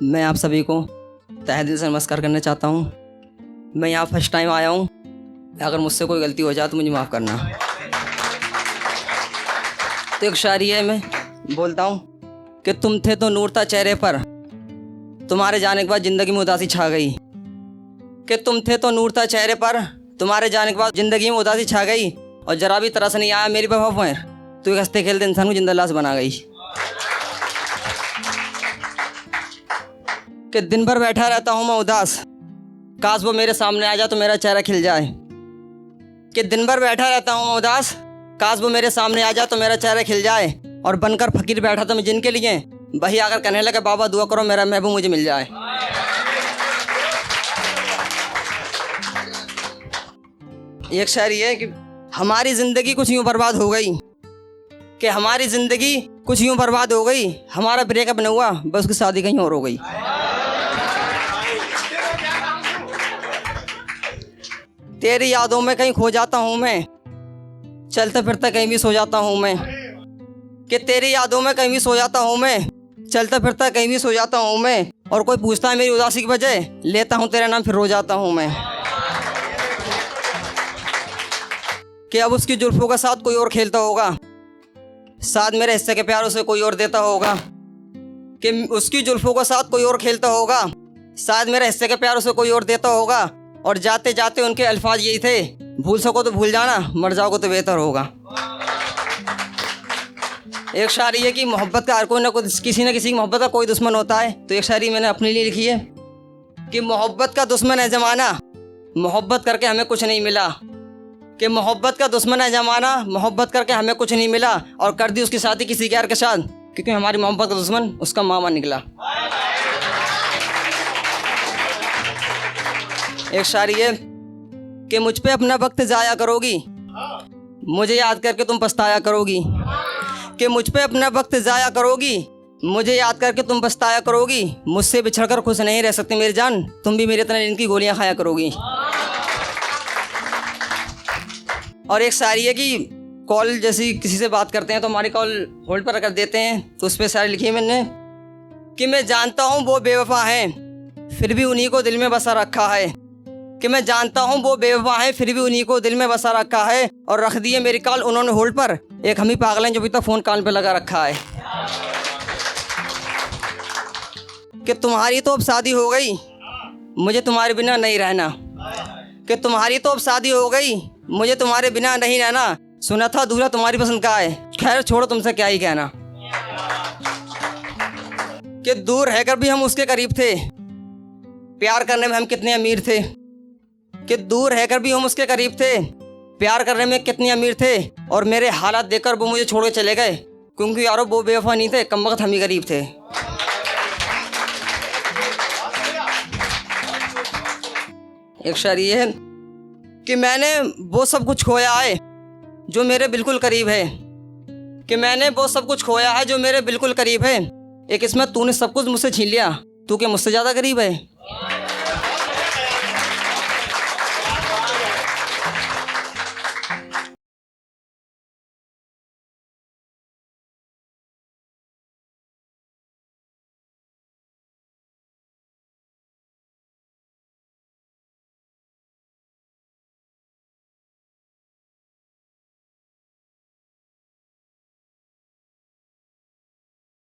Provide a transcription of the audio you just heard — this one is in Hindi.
मैं आप सभी को तहे दिल से नमस्कार करना चाहता हूँ। मैं यहाँ फर्स्ट टाइम आया हूँ। अगर मुझसे कोई गलती हो जाए तो मुझे माफ़ करना। तो एक शायरी है, मैं बोलता हूँ कि तुम थे तो नूर था चेहरे पर, तुम्हारे जाने के बाद ज़िंदगी में उदासी छा गई। कि तुम थे तो नूर था चेहरे पर, तुम्हारे जाने के बाद ज़िंदगी में उदासी छा गई। और ज़रा भी तरस नहीं आया मेरी बेवफा पर, तो एक हंसते खेलते इंसान को जिंदा लाश बना गई। कि दिन भर बैठा रहता हूँ मैं उदास, काश वो मेरे सामने आ जाए तो मेरा चेहरा खिल जाए। कि दिन भर बैठा रहता हूँ मैं उदास, काश वो मेरे सामने आ जाए तो मेरा चेहरा खिल जाए। और बनकर फकीर बैठा था मैं जिनके लिए, वही आकर कहने लगा बाबा दुआ करो मेरा महबूब मुझे मिल जाए। एक शायरी है कि हमारी ज़िंदगी कुछ यूँ बर्बाद हो गई, कि हमारी ज़िंदगी कुछ यूँ बर्बाद हो गई। हमारा ब्रेकअप न हुआ, बस उसकी शादी कहीं और हो गई। तेरी यादों में कहीं खो जाता हूँ मैं, चलते फिरते कहीं भी सो जाता हूँ मैं। कि तेरी यादों में कहीं भी सो जाता हूँ मैं, चलते फिरते कहीं भी सो जाता हूँ मैं। और कोई पूछता है मेरी उदासी की वजह, लेता हूँ तेरा नाम फिर रो जाता हूँ मैं। कि अब उसकी जुल्फों के साथ कोई और खेलता होगा, साथ मेरे हिस्से के प्यार उसे कोई और देता होगा। कि उसकी जुल्फों के साथ कोई और खेलता होगा, शायद मेरे हिस्से के प्यार उसे कोई और देता होगा। और जाते जाते उनके अल्फाज यही थे, भूल सको तो भूल जाना, मर जाओगे तो बेहतर होगा। एक शायरी है कि मोहब्बत का हर कोई ना कोई, किसी न किसी की मोहब्बत का कोई दुश्मन होता है। तो एक शायरी मैंने अपने लिए लिखी है कि मोहब्बत का दुश्मन है ज़माना, मोहब्बत करके हमें कुछ नहीं मिला। कि मोहब्बत का दुश्मन है ज़माना, मोहब्बत करके हमें कुछ नहीं मिला। और कर दी उसकी शादी किसी गैर के साथ, क्योंकि हमारी मोहब्बत का दुश्मन उसका मामा निकला। एक शायरी है कि मुझ पे अपना वक्त ज़ाया करोगी, मुझे याद करके तुम पछताया करोगी। कि मुझ पे अपना वक्त ज़ाया करोगी, मुझे याद करके तुम पछताया करोगी। मुझसे बिछड़कर खुश नहीं रह सकती मेरी जान, तुम भी मेरी तरह इनकी गोलियां खाया करोगी। और एक शायरी है कि कॉल जैसी किसी से बात करते हैं तो हमारी कॉल होल्ड पर कर देते हैं, तो उस पर शायरी लिखी है मैंने कि मैं जानता हूँ वो बेवफा हैं, फिर भी उन्हीं को दिल में बसा रखा है। कि मैं जानता हूँ वो बेवफा हैं, फिर भी उन्हीं को दिल में बसा रखा है। और रख दिए मेरी कॉल उन्होंने होल्ड पर, एक हम ही पागल हैं जो अभी तक फ़ोन कान पे लगा रखा है। कि तुम्हारी तो अब शादी हो गई, मुझे तुम्हारे बिना नहीं रहना। कि तुम्हारी तो अब शादी हो गई, मुझे तुम्हारे बिना नहीं रहना। सुना था दूल्हा तुम्हारी पसंद का है, खैर छोड़ो तुमसे क्या ही कहना। कि दूर रहकर भी हम उसके करीब थे, प्यार करने में हम कितने अमीर थे। कि दूर रहकर भी हम उसके करीब थे, प्यार करने में कितने अमीर थे। और मेरे हालात देखकर वो मुझे छोड़ के चले गए, क्योंकि यारो वो बेवफा नहीं थे, कम वक्त हम ही गरीब थे। एक शायरी है कि मैंने वो सब कुछ खोया है जो मेरे बिल्कुल करीब है। कि मैंने वो सब कुछ खोया है जो मेरे बिल्कुल करीब है। एक इसमें तूने सब कुछ मुझसे छीन लिया, तू क्या मुझसे ज़्यादा करीब है।